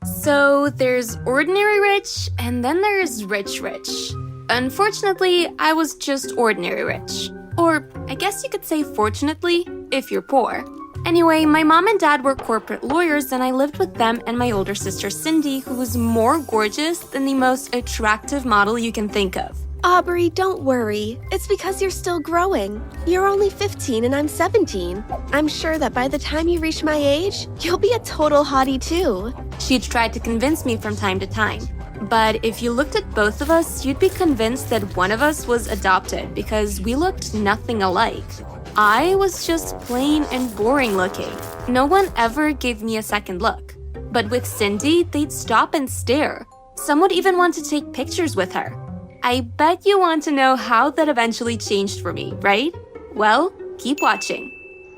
So there's ordinary rich, and then there's rich rich. Unfortunately, I was just ordinary rich. Or I guess you could say fortunately, if you're poor. Anyway, my mom and dad were corporate lawyers and I lived with them and my older sister Cindy, who was more gorgeous than the most attractive model you can think of. Aubrey, don't worry. It's because you're still growing. You're only 15 and I'm 17. I'm sure that by the time you reach my age, you'll be a total hottie too. She'd tried to convince me from time to time. But if you looked at both of us, you'd be convinced that one of us was adopted because we looked nothing alike. I was just plain and boring looking. No one ever gave me a second look. But with Cindy, they'd stop and stare. Some would even want to take pictures with her. I bet you want to know how that eventually changed for me, right? Well, keep watching.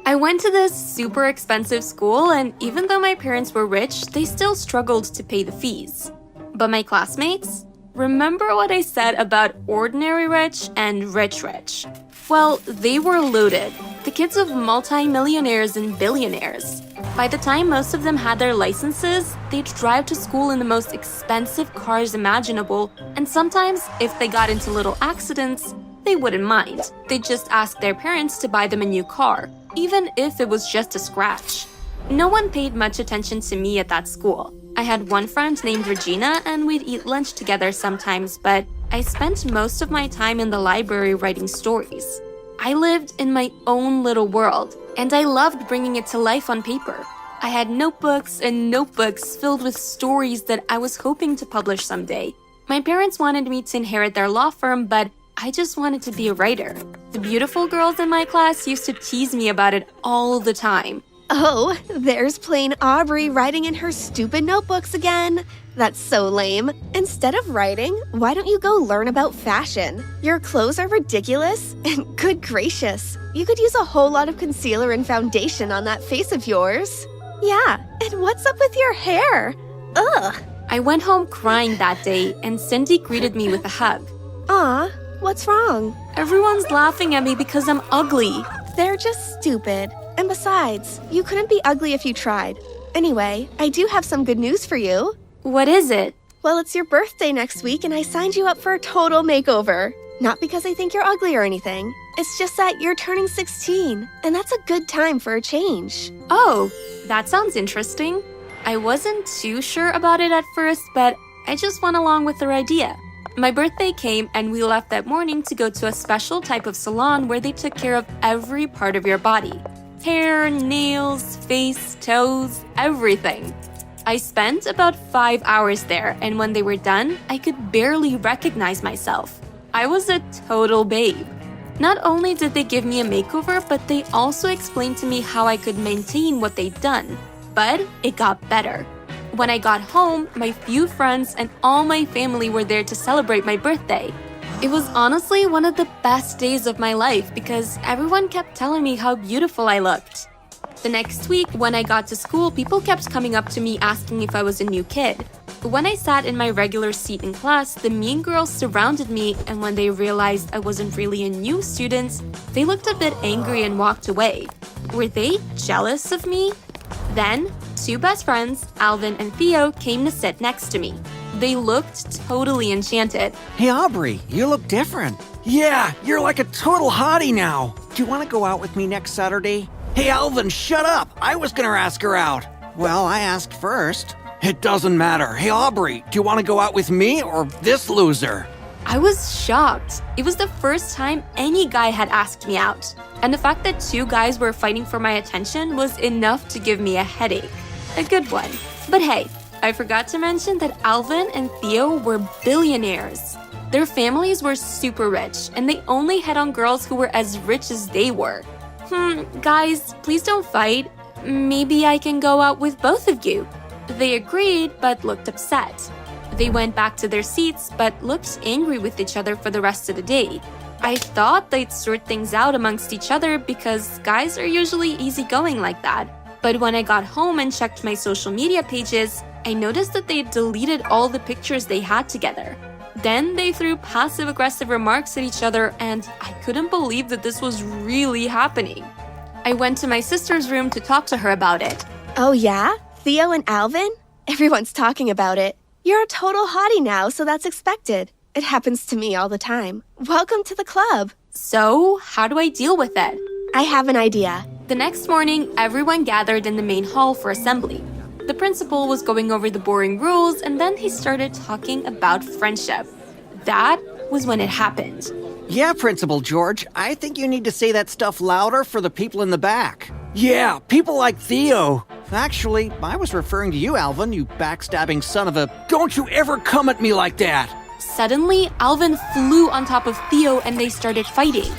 I went to this super expensive school, and even though my parents were rich, they still struggled to pay the fees. But my classmates? Remember what I said about ordinary rich and rich rich? Well, they were loaded. The kids of multi-millionaires and billionaires. By the time most of them had their licenses, they'd drive to school in the most expensive cars imaginable, and sometimes, if they got into little accidents, they wouldn't mind. They'd just ask their parents to buy them a new car, even if it was just a scratch. No one paid much attention to me at that school. I had one friend named Regina, and we'd eat lunch together sometimes, but I spent most of my time in the library writing stories. I lived in my own little world, and I loved bringing it to life on paper. I had notebooks and notebooks filled with stories that I was hoping to publish someday. My parents wanted me to inherit their law firm, but I just wanted to be a writer. The beautiful girls in my class used to tease me about it all the time. Oh, there's plain Aubrey writing in her stupid notebooks again. That's so lame. Instead of writing, why don't you go learn about fashion? Your clothes are ridiculous, and good gracious, you could use a whole lot of concealer and foundation on that face of yours. Yeah, and what's up with your hair? Ugh. I went home crying that day, and Cindy greeted me with a hug. Aw, what's wrong? Everyone's laughing at me because I'm ugly. They're just stupid. And besides, you couldn't be ugly if you tried. Anyway, I do have some good news for you. What is it? Well, it's your birthday next week and I signed you up for a total makeover. Not because I think you're ugly or anything. It's just that you're turning 16, and that's a good time for a change. Oh, that sounds interesting. I wasn't too sure about it at first, but I just went along with their idea. My birthday came and we left that morning to go to a special type of salon where they took care of every part of your body. Hair, nails, face, toes, everything. I spent about 5 hours there, and when they were done, I could barely recognize myself. I was a total babe. Not only did they give me a makeover, but they also explained to me how I could maintain what they'd done. But it got better. When I got home, my few friends and all my family were there to celebrate my birthday. It was honestly one of the best days of my life because everyone kept telling me how beautiful I looked. The next week, when I got to school, people kept coming up to me asking if I was a new kid. When I sat in my regular seat in class, the mean girls surrounded me, and when they realized I wasn't really a new student, they looked a bit angry and walked away. Were they jealous of me? Then, two best friends, Alvin and Theo, came to sit next to me. They looked totally enchanted. Hey Aubrey, you look different. Yeah, you're like a total hottie now. Do you want to go out with me next Saturday? Hey Alvin, shut up! I was gonna ask her out. Well, I asked first. It doesn't matter. Hey Aubrey, do you want to go out with me or this loser? I was shocked. It was the first time any guy had asked me out. And the fact that two guys were fighting for my attention was enough to give me a headache. A good one. But hey, I forgot to mention that Alvin and Theo were billionaires. Their families were super rich, and they only hit on girls who were as rich as they were. Guys, please don't fight. Maybe I can go out with both of you. They agreed, but looked upset. They went back to their seats, but looked angry with each other for the rest of the day. I thought they'd sort things out amongst each other because guys are usually easygoing like that. But when I got home and checked my social media pages, I noticed that they'd deleted all the pictures they had together. Then they threw passive-aggressive remarks at each other, and I couldn't believe that this was really happening. I went to my sister's room to talk to her about it. Oh yeah? Theo and Alvin? Everyone's talking about it. You're a total hottie now, so that's expected. It happens to me all the time. Welcome to the club. So, how do I deal with it? I have an idea. The next morning, everyone gathered in the main hall for assembly. The principal was going over the boring rules, and then he started talking about friendship. That was when it happened. Yeah, Principal George, I think you need to say that stuff louder for the people in the back. Yeah, people like Theo. Actually, I was referring to you, Alvin, you backstabbing son of a... Don't you ever come at me like that! Suddenly, Alvin flew on top of Theo and they started fighting.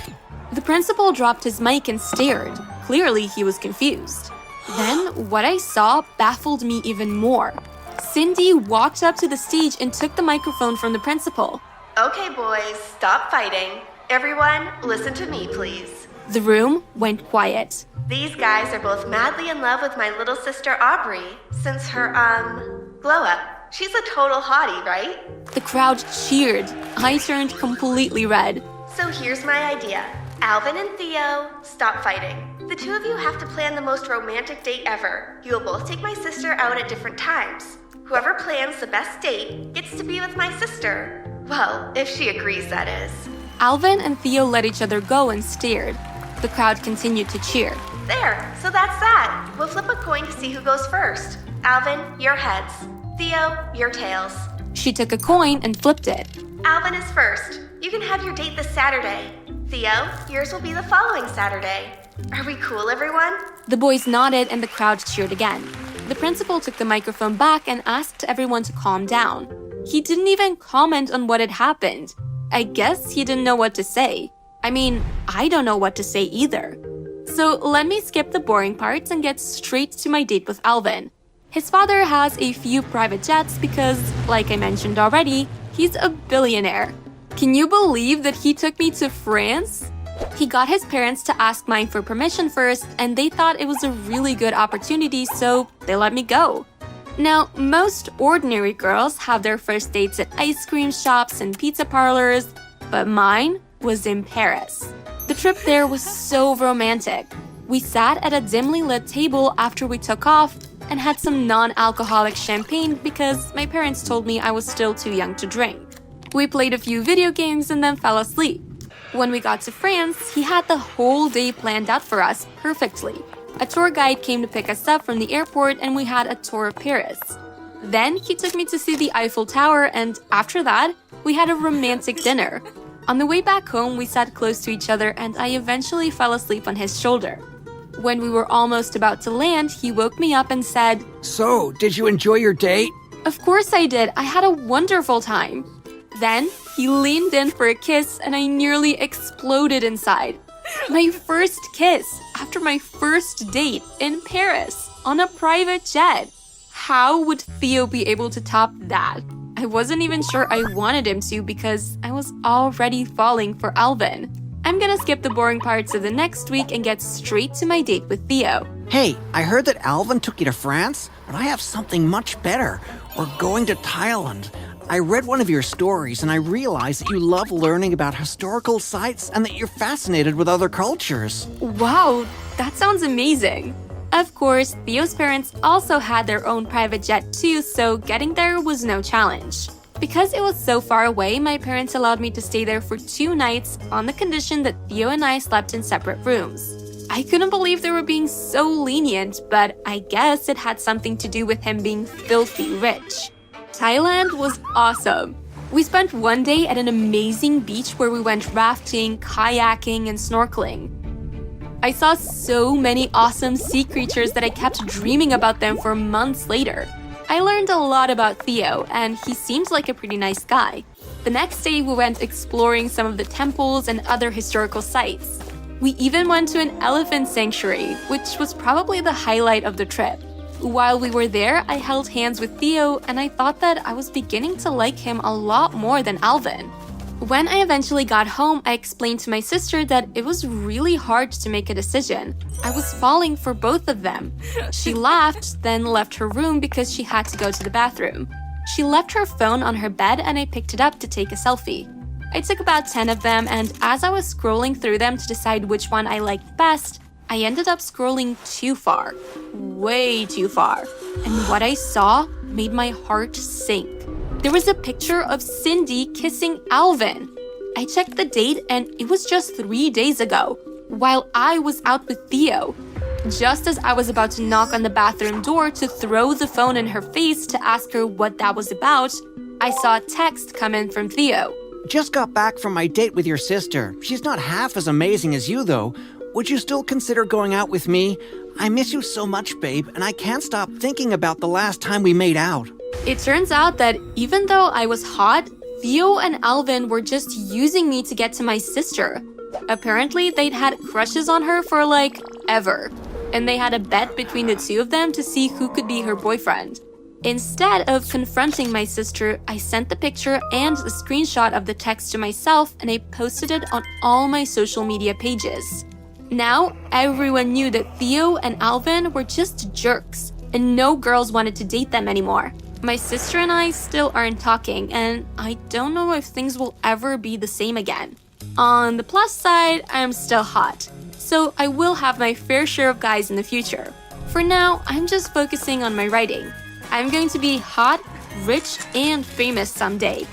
The principal dropped his mic and stared. Clearly, he was confused. Then, what I saw baffled me even more. Cindy walked up to the stage and took the microphone from the principal. Okay, boys, stop fighting. Everyone, listen to me, please. The room went quiet. These guys are both madly in love with my little sister Aubrey since her, glow-up. She's a total hottie, right? The crowd cheered. I turned completely red. So here's my idea. Alvin and Theo, stop fighting. The two of you have to plan the most romantic date ever. You will both take my sister out at different times. Whoever plans the best date gets to be with my sister. Well, if she agrees, that is. Alvin and Theo let each other go and stared. The crowd continued to cheer. There, so that's that. We'll flip a coin to see who goes first. Alvin, your heads. Theo, your tails. She took a coin and flipped it. Alvin is first. You can have your date this Saturday. Theo, yours will be the following Saturday. Are we cool, everyone? The boys nodded and the crowd cheered again. The principal took the microphone back and asked everyone to calm down. He didn't even comment on what had happened. I guess he didn't know what to say. I mean, I don't know what to say either. So let me skip the boring parts and get straight to my date with Alvin. His father has a few private jets because, like I mentioned already, he's a billionaire. Can you believe that he took me to France? He got his parents to ask mine for permission first, and they thought it was a really good opportunity, so they let me go. Now, most ordinary girls have their first dates at ice cream shops and pizza parlors, but mine was in Paris. The trip there was so romantic. We sat at a dimly lit table after we took off and had some non-alcoholic champagne because my parents told me I was still too young to drink. We played a few video games and then fell asleep. When we got to France, he had the whole day planned out for us perfectly. A tour guide came to pick us up from the airport and we had a tour of Paris. Then he took me to see the Eiffel Tower and after that, we had a romantic dinner. On the way back home, we sat close to each other and I eventually fell asleep on his shoulder. When we were almost about to land, he woke me up and said, So, did you enjoy your date? Of course I did. I had a wonderful time. Then he leaned in for a kiss and I nearly exploded inside. My first kiss after my first date in Paris on a private jet. How would Theo be able to top that? I wasn't even sure I wanted him to because I was already falling for Alvin. I'm gonna skip the boring parts of the next week and get straight to my date with Theo. Hey, I heard that Alvin took you to France, but I have something much better. We're going to Thailand. I read one of your stories and I realized that you love learning about historical sites and that you're fascinated with other cultures. Wow, that sounds amazing. Of course, Theo's parents also had their own private jet too, so getting there was no challenge. Because it was so far away, my parents allowed me to stay there for 2 nights on the condition that Theo and I slept in separate rooms. I couldn't believe they were being so lenient, but I guess it had something to do with him being filthy rich. Thailand was awesome. We spent one day at an amazing beach where we went rafting, kayaking, and snorkeling. I saw so many awesome sea creatures that I kept dreaming about them for months later. I learned a lot about Theo, and he seemed like a pretty nice guy. The next day, we went exploring some of the temples and other historical sites. We even went to an elephant sanctuary, which was probably the highlight of the trip. While we were there, I held hands with Theo, and I thought that I was beginning to like him a lot more than Alvin. When I eventually got home, I explained to my sister that it was really hard to make a decision. I was falling for both of them. She laughed, then left her room because she had to go to the bathroom. She left her phone on her bed and I picked it up to take a selfie. I took about 10 of them, and as I was scrolling through them to decide which one I liked best, I ended up scrolling too far, way too far, and what I saw made my heart sink. There was a picture of Cindy kissing Alvin. I checked the date and it was just 3 days ago, while I was out with Theo. Just as I was about to knock on the bathroom door to throw the phone in her face to ask her what that was about, I saw a text come in from Theo. Just got back from my date with your sister. She's not half as amazing as you, though. Would you still consider going out with me? I miss you so much, babe, and I can't stop thinking about the last time we made out. It turns out that even though I was hot, Theo and Alvin were just using me to get to my sister. Apparently, they'd had crushes on her for ever. And they had a bet between the two of them to see who could be her boyfriend. Instead of confronting my sister, I sent the picture and a screenshot of the text to myself and I posted it on all my social media pages. Now, everyone knew that Theo and Alvin were just jerks, and no girls wanted to date them anymore. My sister and I still aren't talking, and I don't know if things will ever be the same again. On the plus side, I'm still hot, so I will have my fair share of guys in the future. For now, I'm just focusing on my writing. I'm going to be hot, rich, and famous someday.